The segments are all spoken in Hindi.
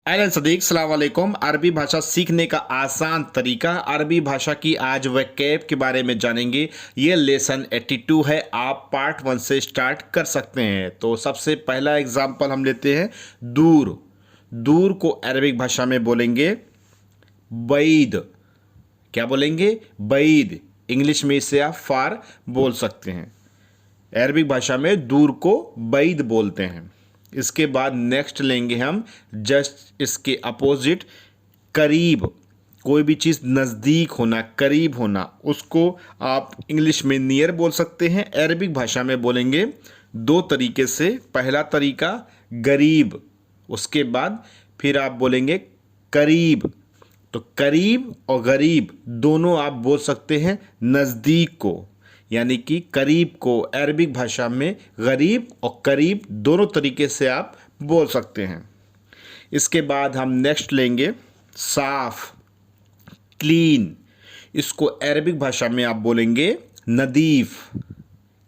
अहलन सदीक सलाम वालेकुम। अरबी भाषा सीखने का आसान तरीका, अरबी भाषा की आज वकैब के बारे में जानेंगे। ये लेसन 82 है, आप पार्ट 1 से स्टार्ट कर सकते हैं। तो सबसे पहला एग्जाम्पल हम लेते हैं दूर। दूर को अरबिक भाषा में बोलेंगे बैद। क्या बोलेंगे? बैद। इंग्लिश में इसे आप फार बोल सकते हैं। अरबिक भाषा में दूर को बैद बोलते हैं। इसके बाद नेक्स्ट लेंगे हम जस्ट इसके अपोजिट करीब। कोई भी चीज़ नज़दीक होना, करीब होना, उसको आप इंग्लिश में नियर बोल सकते हैं। अरबिक भाषा में बोलेंगे दो तरीके से। पहला तरीका गरीब, उसके बाद फिर आप बोलेंगे करीब। तो करीब और गरीब दोनों आप बोल सकते हैं नज़दीक को, यानी कि करीब को अरबिक भाषा में गरीब और करीब दोनों तरीके से आप बोल सकते हैं। इसके बाद हम नेक्स्ट लेंगे साफ, क्लीन। इसको अरबिक भाषा में आप बोलेंगे नदीफ।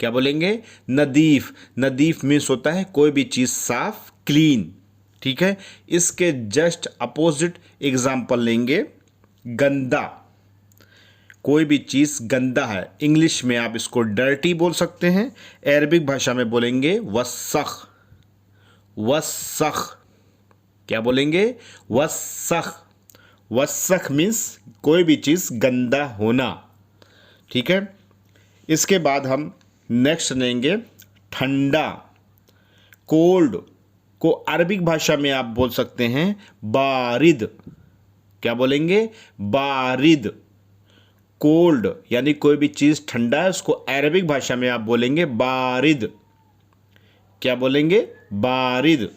क्या बोलेंगे? नदीफ। नदीफ मीन्स होता है कोई भी चीज़ साफ, क्लीन। ठीक है। इसके जस्ट अपोजिट एग्जाम्पल लेंगे गंदा। कोई भी चीज़ गंदा है, इंग्लिश में आप इसको डर्टी बोल सकते हैं। अरबिक भाषा में बोलेंगे वसख। वसख। क्या बोलेंगे? वसख। वसख मीन्स कोई भी चीज़ गंदा होना। ठीक है। इसके बाद हम नेक्स्ट लेंगे ठंडा। कोल्ड को अरबिक भाषा में आप बोल सकते हैं बारिद। क्या बोलेंगे? बारिद। कोल्ड यानी कोई भी चीज़ ठंडा है, उसको अरबिक भाषा में आप बोलेंगे बारिद। क्या बोलेंगे? बारिद।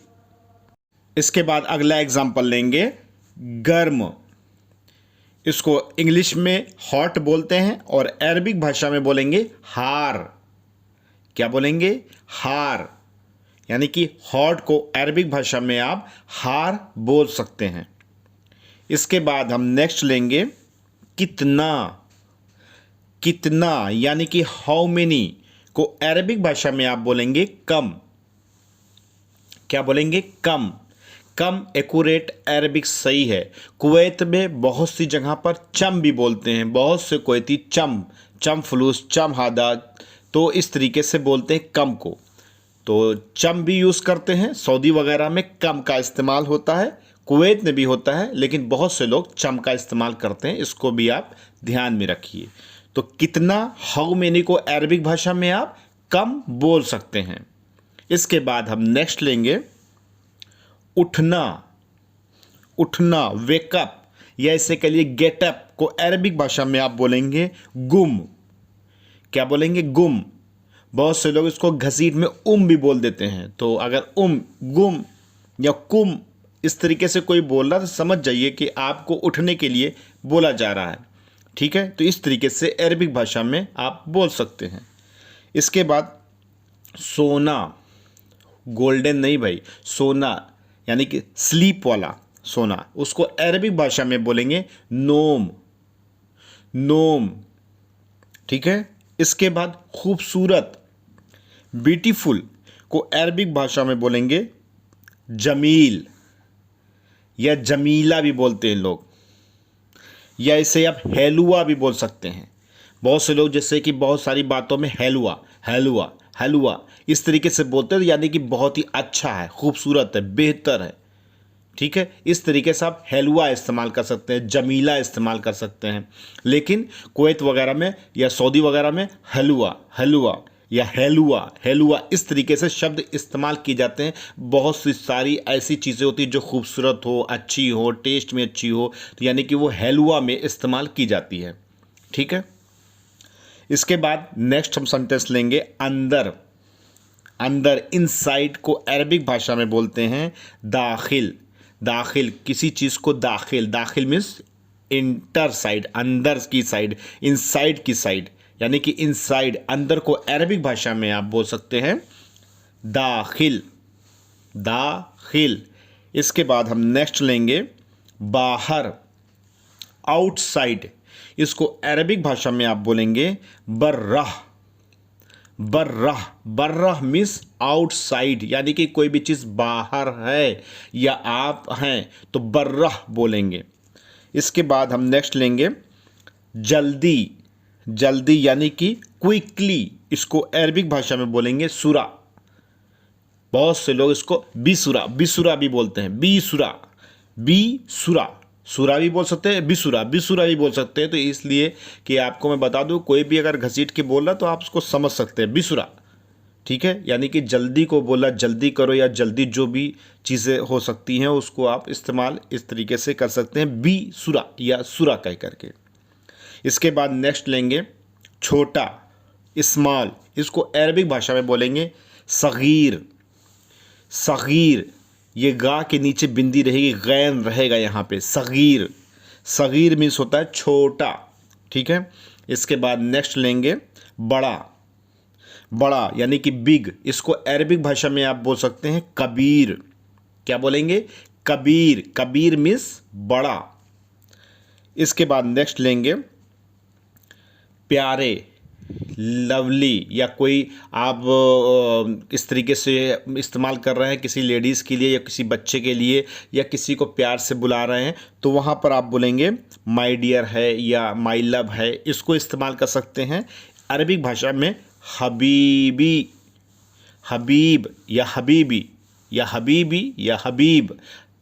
इसके बाद अगला एग्जाम्पल लेंगे गर्म। इसको इंग्लिश में हॉट बोलते हैं और अरबिक भाषा में बोलेंगे हार। क्या बोलेंगे? हार। यानी कि हॉट को अरबिक भाषा में आप हार बोल सकते हैं। इसके बाद हम नेक्स्ट लेंगे कितना। कितना यानी कि हाउ मेनी को अरबिक भाषा में आप बोलेंगे कम। क्या बोलेंगे? कम। कम एक्यूरेट अरबिक सही है। कुवैत में बहुत सी जगह पर चम भी बोलते हैं, बहुत से कुवैती चम, चम फलूस, चम हादा, तो इस तरीके से बोलते हैं कम को। तो चम भी यूज़ करते हैं, सऊदी वगैरह में कम का इस्तेमाल होता है, कुवैत में भी होता है, लेकिन बहुत से लोग चम का इस्तेमाल करते हैं। इसको भी आप ध्यान में रखिए। तो कितना, हाउ मेनी को अरबिक भाषा में आप कम बोल सकते हैं। इसके बाद हम नेक्स्ट लेंगे उठना। उठना, वेकअप, या इसे कहिए गेटअप को अरबिक भाषा में आप बोलेंगे गुम। क्या बोलेंगे? गुम। बहुत से लोग इसको घसीट में भी बोल देते हैं। तो अगर गुम या कुम इस तरीके से कोई बोल रहा तो समझ जाइए कि आपको उठने के लिए बोला जा रहा है। ठीक है। तो इस तरीके से अरबिक भाषा में आप बोल सकते हैं। इसके बाद सोना, गोल्डन नहीं भाई, सोना यानी कि स्लीप वाला सोना, उसको अरबिक भाषा में बोलेंगे नोम। नोम। ठीक है। इसके बाद खूबसूरत, ब्यूटीफुल को अरबिक भाषा में बोलेंगे जमील या जमीला भी बोलते हैं लोग, या इसे आप हेलुआ भी बोल सकते हैं। बहुत से लोग जैसे कि बहुत सारी बातों में हेलुआ हेलुआ हलवा इस तरीके से बोलते हैं, यानी कि बहुत ही अच्छा है, खूबसूरत है, बेहतर है। ठीक है। इस तरीके से आप हेलुआ इस्तेमाल कर सकते हैं, जमीला इस्तेमाल कर सकते हैं। लेकिन कुवैत वगैरह में या सऊदी वगैरह में हलवा हलवा या हेलुआ हेलुआ इस तरीके से शब्द इस्तेमाल किए जाते हैं। बहुत सी सारी ऐसी चीज़ें होती हैं जो खूबसूरत हो, अच्छी हो, टेस्ट में अच्छी हो, तो यानी कि वो हेलुआ में इस्तेमाल की जाती है। ठीक है। इसके बाद नेक्स्ट हम सेंटेंस लेंगे अंदर। अंदर, इनसाइड को अरबिक भाषा में बोलते हैं दाखिल। दाखिल, किसी चीज़ को दाखिल, दाखिल मीन्स इंटर साइड, अंदर की साइड, इनसाइड की साइड, यानी कि इनसाइड, अंदर को अरबिक भाषा में आप बोल सकते हैं दाखिल। दाखिल। इसके बाद हम नेक्स्ट लेंगे बाहर, आउटसाइड। इसको अरबिक भाषा में आप बोलेंगे बर्राह। बर्रह, बर्रह मीन्स आउटसाइड, यानी कि कोई भी चीज़ बाहर है या आप हैं तो बर्रह बोलेंगे। इसके बाद हम नेक्स्ट लेंगे जल्दी, जल्दी यानी कि क्विकली, इसको अरबिक भाषा में बोलेंगे सुरा। बहुत से लोग इसको बिसुरा, बिसुरा भी बोलते हैं, बिसुरा, बिसुरा, सुरा भी बोल सकते हैं, बिसुरा, बिसुरा भी बोल सकते हैं। तो इसलिए कि आपको मैं बता दूं, कोई भी अगर घसीट के बोल रहा तो आप उसको समझ सकते हैं, बिसुरा, ठीक है। यानी कि जल्दी को बोला जल्दी करो, या जल्दी जो भी चीज़ें हो सकती हैं उसको आप इस्तेमाल इस तरीके से कर सकते हैं, बिसुरा या सुरा कह करके। इसके बाद नेक्स्ट लेंगे छोटा, स्मॉल, इसको अरबिक भाषा में बोलेंगे सगीर, सगीर, ये गा के नीचे बिंदी रहेगी, गैन रहेगा यहाँ पे, सगीर, सगीर मीन्स होता है छोटा, ठीक है। इसके बाद नेक्स्ट लेंगे बड़ा, बड़ा यानी कि बिग, इसको अरबिक भाषा में आप बोल सकते हैं कबीर। क्या बोलेंगे? कबीर, कबीर मीन्स बड़ा। इसके बाद नेक्स्ट लेंगे प्यारे, लवली, या कोई आप इस तरीके से इस्तेमाल कर रहे हैं किसी लेडीज़ के लिए या किसी बच्चे के लिए या किसी को प्यार से बुला रहे हैं तो वहाँ पर आप बोलेंगे माय डियर है या माय लव है, इसको इस्तेमाल कर सकते हैं अरबिक भाषा में हबीबी, हबीब या हबीबी या हबीबी या हबीब,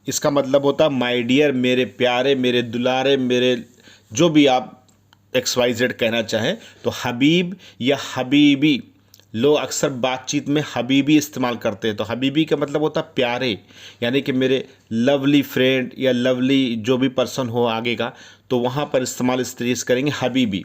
इसका मतलब होता है माय डियर, मेरे प्यारे, मेरे दुलारे, मेरे जो भी आप XYZ कहना चाहें तो हबीब या हबीबी। लोग अक्सर बातचीत में हबीबी इस्तेमाल करते हैं, तो हबीबी का मतलब होता है प्यारे, यानी कि मेरे लवली फ्रेंड या लवली जो भी पर्सन हो आगे का, तो वहाँ पर इस्तेमाल इस तरीके से करेंगे हबीबी।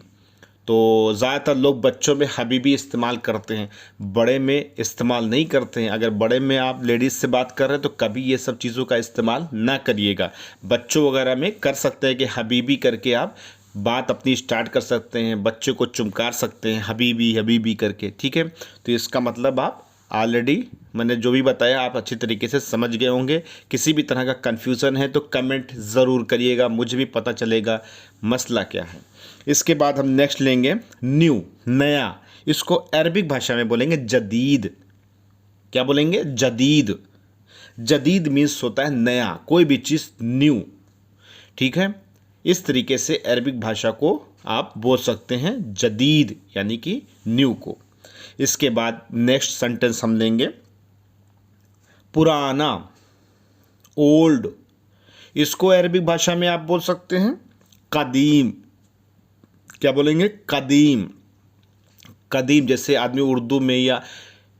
तो ज़्यादातर लोग बच्चों में हबीबी इस्तेमाल करते हैं, बड़े में इस्तेमाल नहीं करते हैं। अगर बड़े में आप लेडीज़ से बात कर रहे हैं तो कभी ये सब चीज़ों का इस्तेमाल ना करिएगा। बच्चों वगैरह में कर सकते हैं कि हबीबी करके आप बात अपनी स्टार्ट कर सकते हैं, बच्चे को चुमकार सकते हैं हबीबी हबीबी करके, ठीक है। तो इसका मतलब आप ऑलरेडी मैंने जो भी बताया आप अच्छी तरीके से समझ गए होंगे। किसी भी तरह का कन्फ्यूज़न है तो कमेंट ज़रूर करिएगा, मुझे भी पता चलेगा मसला क्या है। इसके बाद हम नेक्स्ट लेंगे न्यू, नया, इसको अरबिक भाषा में बोलेंगे जदीद। क्या बोलेंगे? जदीद। जदीद मीन्स होता है नया, कोई भी चीज़ न्यू, ठीक है। इस तरीके से अरबिक भाषा को आप बोल सकते हैं जदीद यानी कि न्यू को। इसके बाद नेक्स्ट सेंटेंस हम लेंगे पुराना, ओल्ड, इसको अरबिक भाषा में आप बोल सकते हैं कदीम। क्या बोलेंगे? कदीम। कदीम जैसे आदमी उर्दू में या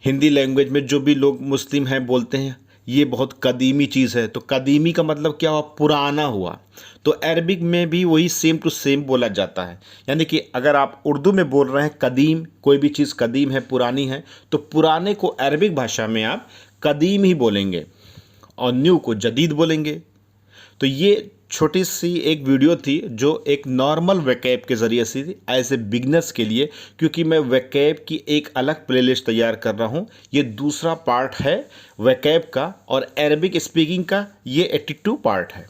हिंदी लैंग्वेज में जो भी लोग मुस्लिम हैं बोलते हैं ये बहुत कदीमी चीज़ है, तो कदीमी का मतलब क्या हुआ? पुराना हुआ। तो अरबिक में भी वही सेम टू सेम बोला जाता है, यानी कि अगर आप उर्दू में बोल रहे हैं कदीम, कोई भी चीज़ कदीम है, पुरानी है, तो पुराने को अरबिक भाषा में आप कदीम ही बोलेंगे और न्यू को जदीद बोलेंगे। तो ये छोटी सी एक वीडियो थी जो एक नॉर्मल वैकैब के ज़रिए से थी एज ए बिगनर्स के लिए, क्योंकि मैं वैकैब की एक अलग प्लेलिस्ट तैयार कर रहा हूँ। ये दूसरा पार्ट है वैकैब का और अरबिक स्पीकिंग का ये 82 पार्ट है।